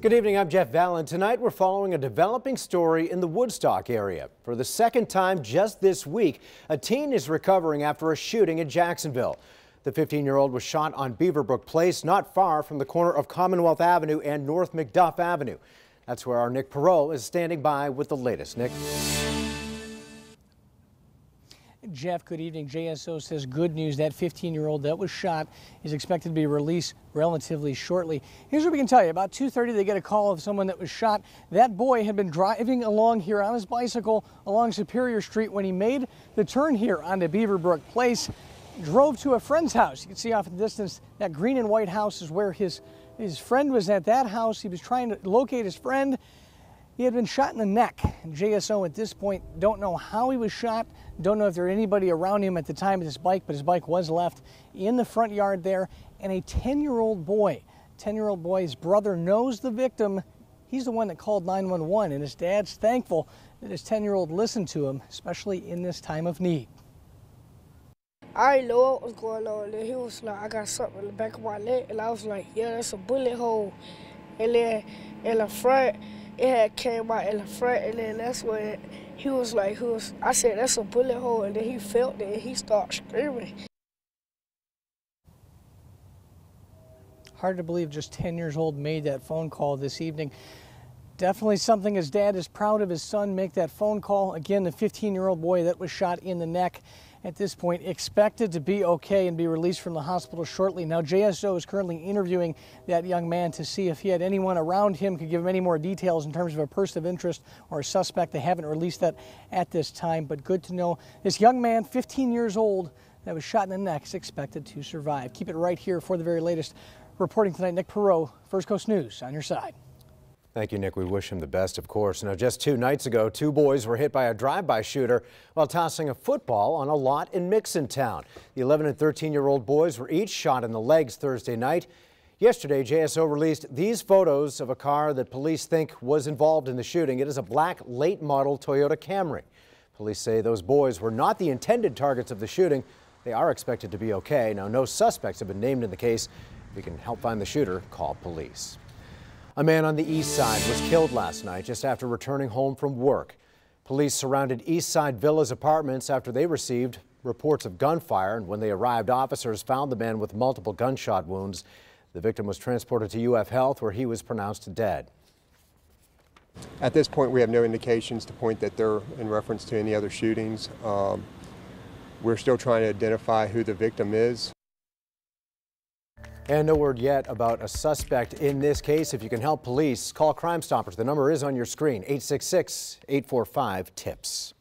Good evening, I'm Jeff Vallon. Tonight we're following a developing story in the Woodstock area. For the second time just this week, a teen is recovering after a shooting in Jacksonville. The 15-year-old was shot on Beaverbrook Place, not far from the corner of Commonwealth Avenue and North McDuff Avenue. That's where our Nick Perot is standing by with the latest. Nick. Jeff, good evening. JSO says good news. That 15-year-old that was shot is expected to be released relatively shortly. Here's what we can tell you. About 2:30, they get a call of someone that was shot. That boy had been driving along here on his bicycle along Superior Street when he made the turn here onto Beaverbrook Place, drove to a friend's house. You can see off in the distance that green and white house is where his friend was at that house. He was trying to locate his friend. He had been shot in the neck. And JSO at this point don't know how he was shot, don't know if there was anybody around him at the time of his bike, but his bike was left in the front yard there. And a 10-year-old boy, his brother knows the victim. He's the one that called 911, and his dad's thankful that his 10-year-old listened to him, especially in this time of need. I already know what was going on. And he was like, I got something in the back of my neck. And I was like, yeah, that's a bullet hole. And then in the front, it had came out in the front. And then that's when he was like, I said, that's a bullet hole. And then he felt it and he started screaming. Hard to believe just 10 years old made that phone call this evening. Definitely something his dad is proud of his son, make that phone call. Again, the 15-year-old boy that was shot in the neck at this point expected to be okay and be released from the hospital shortly. Now, JSO is currently interviewing that young man to see if he had anyone around him, could give him any more details in terms of a person of interest or a suspect. They haven't released that at this time, but good to know this young man, 15 years old, that was shot in the neck is expected to survive. Keep it right here for the very latest. Reporting tonight, Nick Perot, First Coast News, on your side. Thank you, Nick. We wish him the best, of course. Now, just 2 nights ago, 2 boys were hit by a drive-by shooter while tossing a football on a lot in Mixontown. The 11 and 13-year-old boys were each shot in the legs Thursday night. Yesterday, JSO released these photos of a car that police think was involved in the shooting. It is a black late-model Toyota Camry. Police say those boys were not the intended targets of the shooting. They are expected to be okay. Now, no suspects have been named in the case. If you can help find the shooter, call police. A man on the east side was killed last night just after returning home from work. Police surrounded East Side Villa's apartments after they received reports of gunfire, and when they arrived, officers found the man with multiple gunshot wounds. The victim was transported to UF Health, where he was pronounced dead. At this point, we have no indications to point that they're in reference to any other shootings. We're still trying to identify who the victim is. And no word yet about a suspect in this case. If you can help police, call Crime Stoppers. The number is on your screen, 866-845-TIPS.